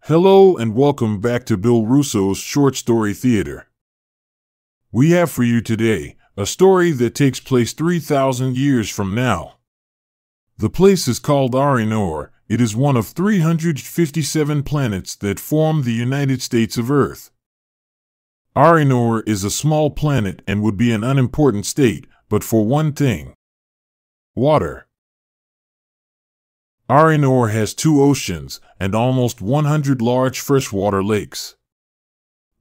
Hello and welcome back to Bill Russo's Short Story Theater. We have for you today a story that takes place 3,000 years from now. The place is called Arinor. It is one of 357 planets that form the United States of Earth. Arinor is a small planet and would be an unimportant state, but for one thing: water. Arinor has 2 oceans and almost 100 large freshwater lakes.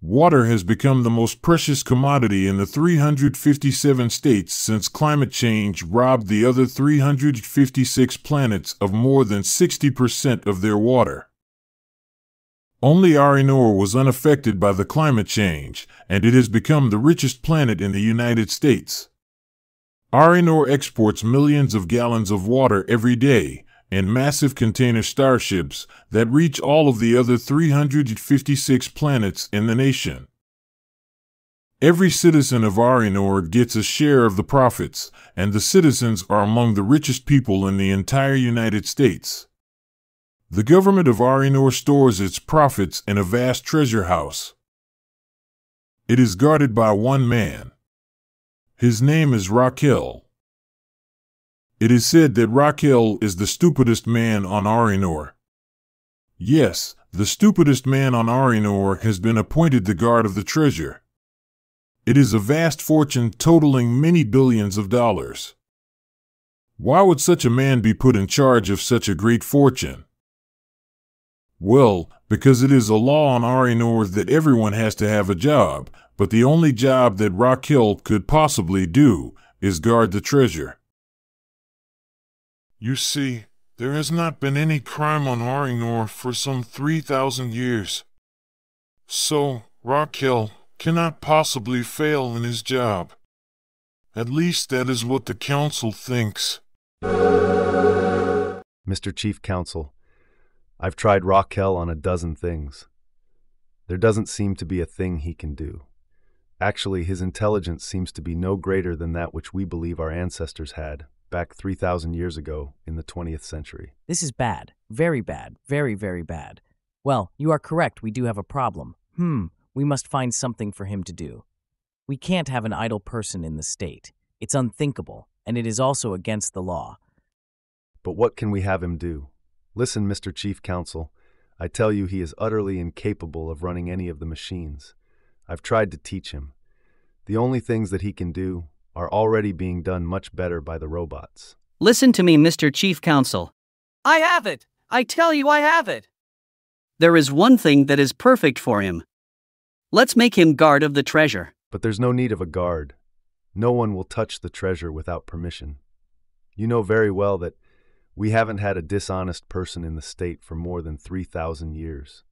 Water has become the most precious commodity in the 357 states since climate change robbed the other 356 planets of more than 60% of their water. Only Arinor was unaffected by the climate change, and it has become the richest planet in the United States. Arinor exports millions of gallons of water every day, and massive container starships that reach all of the other 356 planets in the nation. Every citizen of Arinor gets a share of the profits, and the citizens are among the richest people in the entire United States. The government of Arinor stores its profits in a vast treasure house. It is guarded by one man. His name is Raquel. It is said that Raquel is the stupidest man on Arinor. Yes, the stupidest man on Arinor has been appointed the guard of the treasure. It is a vast fortune totaling many billions of dollars. Why would such a man be put in charge of such a great fortune? Well, because it is a law on Arinor that everyone has to have a job, but the only job that Raquel could possibly do is guard the treasure. You see, there has not been any crime on Arinor for some 3,000 years. So, Raquel cannot possibly fail in his job. At least that is what the council thinks. Mr. Chief Counsel, I've tried Raquel on a dozen things. There doesn't seem to be a thing he can do. Actually, his intelligence seems to be no greater than that which we believe our ancestors had back 3,000 years ago in the 20th century. This is bad. Very bad. Very, very bad. Well, you are correct. We do have a problem. We must find something for him to do. We can't have an idle person in the state. It's unthinkable, and it is also against the law. But what can we have him do? Listen, Mr. Chief Counsel, I tell you he is utterly incapable of running any of the machines. I've tried to teach him. The only things that he can do are already being done much better by the robots. Listen to me, Mr. Chief Counsel. I have it! I tell you I have it! There is one thing that is perfect for him. Let's make him guard of the treasure. But there's no need of a guard. No one will touch the treasure without permission. You know very well that we haven't had a dishonest person in the state for more than 3,000 years.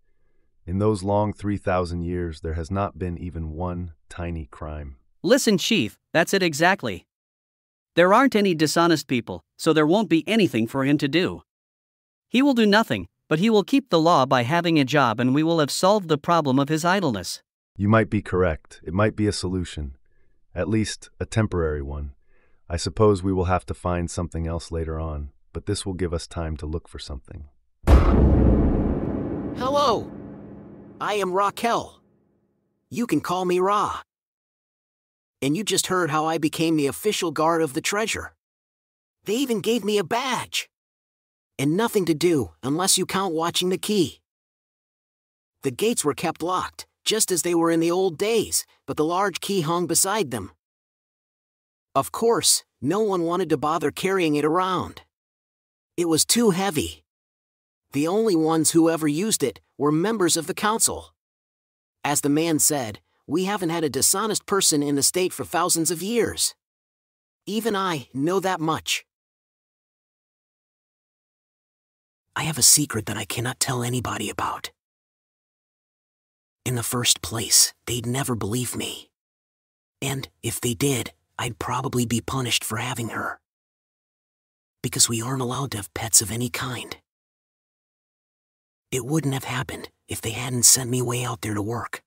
In those long 3,000 years, there has not been even one tiny crime. Listen, Chief, that's it exactly. There aren't any dishonest people, so there won't be anything for him to do. He will do nothing, but he will keep the law by having a job, and we will have solved the problem of his idleness. You might be correct. It might be a solution. At least a temporary one. I suppose we will have to find something else later on, but this will give us time to look for something. Hello! I am Raquel. You can call me Ra. And you just heard how I became the official guard of the treasure. They even gave me a badge. And nothing to do unless you count watching the key. The gates were kept locked, just as they were in the old days, but the large key hung beside them. Of course, no one wanted to bother carrying it around. It was too heavy. The only ones who ever used it were members of the council. As the man said, we haven't had a dishonest person in the state for thousands of years. Even I know that much. I have a secret that I cannot tell anybody about. In the first place, they'd never believe me. And if they did, I'd probably be punished for having her. Because we aren't allowed to have pets of any kind. It wouldn't have happened if they hadn't sent me way out there to work.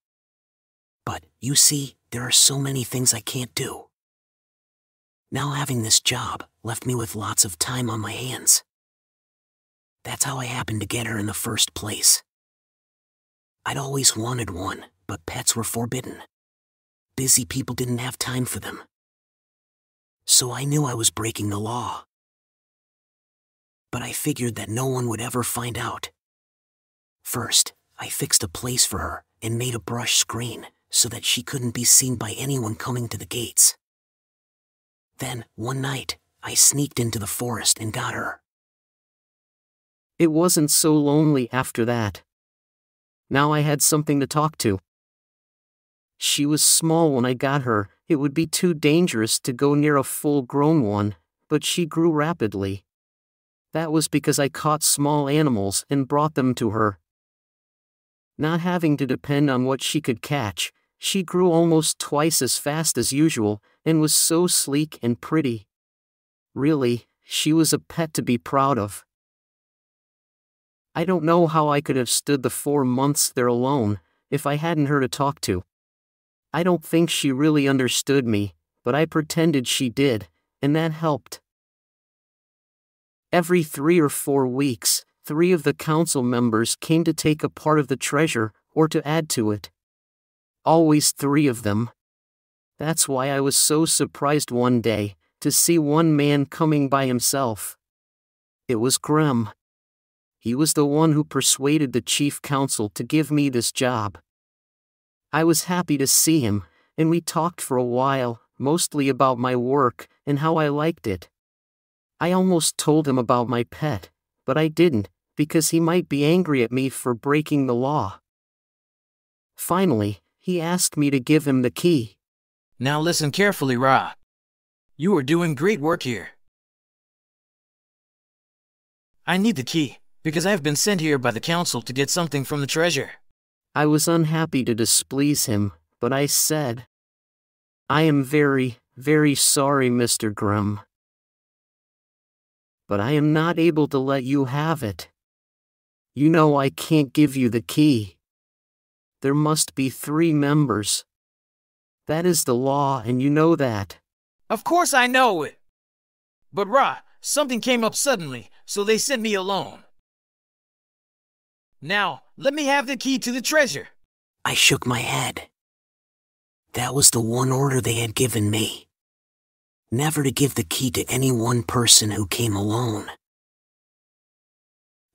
But, you see, there are so many things I can't do. Now having this job left me with lots of time on my hands. That's how I happened to get her in the first place. I'd always wanted one, but pets were forbidden. Busy people didn't have time for them. So I knew I was breaking the law. But I figured that no one would ever find out. First, I fixed a place for her and made a brush screen so that she couldn't be seen by anyone coming to the gates. Then, one night, I sneaked into the forest and got her. It wasn't so lonely after that. Now I had something to talk to. She was small when I got her. It would be too dangerous to go near a full-grown one, but she grew rapidly. That was because I caught small animals and brought them to her. Not having to depend on what she could catch, she grew almost twice as fast as usual and was so sleek and pretty. Really, she was a pet to be proud of. I don't know how I could have stood the 4 months there alone if I hadn't her to talk to. I don't think she really understood me, but I pretended she did, and that helped. Every 3 or 4 weeks, 3 of the council members came to take a part of the treasure or to add to it. Always 3 of them. That's why I was so surprised one day to see one man coming by himself. It was Grem. He was the one who persuaded the chief council to give me this job. I was happy to see him, and we talked for a while, mostly about my work and how I liked it. I almost told him about my pet, but I didn't, because he might be angry at me for breaking the law. Finally, he asked me to give him the key. Now listen carefully, Ra. You are doing great work here. I need the key, because I have been sent here by the council to get something from the treasure. I was unhappy to displease him, but I said, I am very, very sorry, Mr. Grimm. But I am not able to let you have it. You know I can't give you the key. There must be 3 members. That is the law, and you know that. Of course I know it. But Ra, something came up suddenly, so they sent me alone. Now, let me have the key to the treasure. I shook my head. That was the one order they had given me. Never to give the key to any one person who came alone.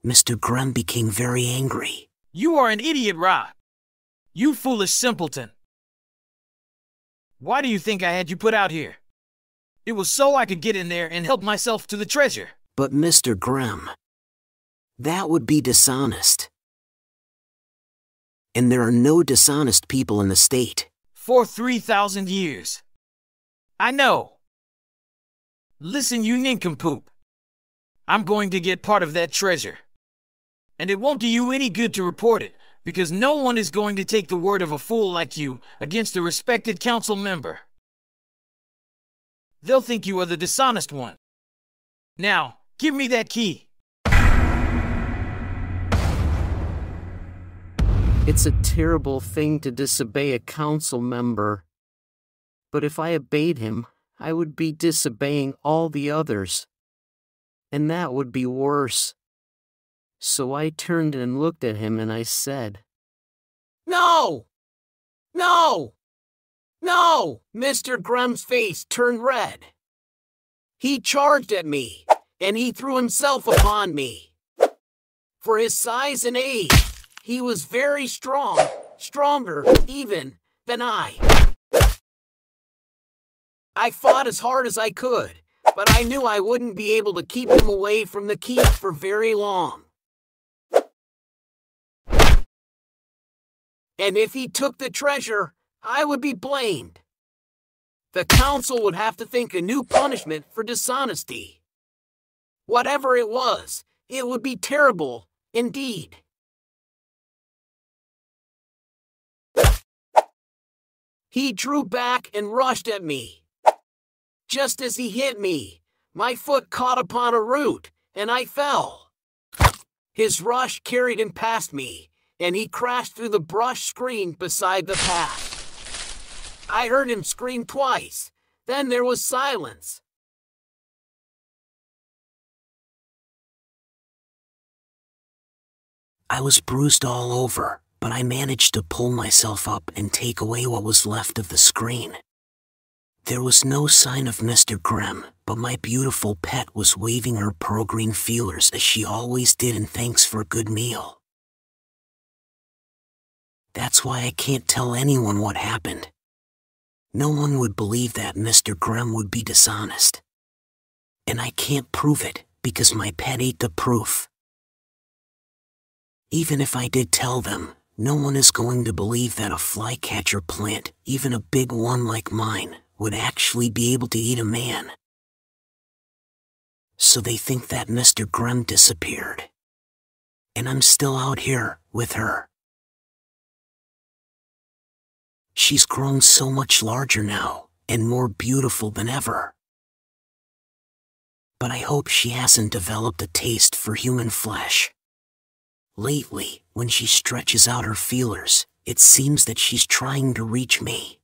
Mr. Grimm became very angry. You are an idiot, Ra. You foolish simpleton. Why do you think I had you put out here? It was so I could get in there and help myself to the treasure. But Mr. Grimm, that would be dishonest. And there are no dishonest people in the state. For 3,000 years. I know. Listen, you nincompoop. I'm going to get part of that treasure. And it won't do you any good to report it, because no one is going to take the word of a fool like you against a respected council member. They'll think you are the dishonest one. Now, give me that key. It's a terrible thing to disobey a council member. But if I obeyed him, I would be disobeying all the others. And that would be worse. So I turned and looked at him and I said, No! No! No! Mr. Grimm's face turned red. He charged at me, and he threw himself upon me. For his size and age, he was very strong, stronger even than I. I fought as hard as I could, but I knew I wouldn't be able to keep him away from the key for very long. And if he took the treasure, I would be blamed. The council would have to think a new punishment for dishonesty. Whatever it was, it would be terrible, indeed. He drew back and rushed at me. Just as he hit me, my foot caught upon a root, and I fell. His rush carried him past me, and he crashed through the brush screen beside the path. I heard him scream twice. Then there was silence. I was bruised all over, but I managed to pull myself up and take away what was left of the screen. There was no sign of Mr. Grimm, but my beautiful pet was waving her pearl green feelers as she always did in thanks for a good meal. That's why I can't tell anyone what happened. No one would believe that Mr. Grimm would be dishonest. And I can't prove it, because my pet ate the proof. Even if I did tell them, no one is going to believe that a flycatcher plant, even a big one like mine, would actually be able to eat a man. So they think that Mr. Grimm disappeared. And I'm still out here, with her. She's grown so much larger now, and more beautiful than ever. But I hope she hasn't developed a taste for human flesh. Lately, when she stretches out her feelers, it seems that she's trying to reach me.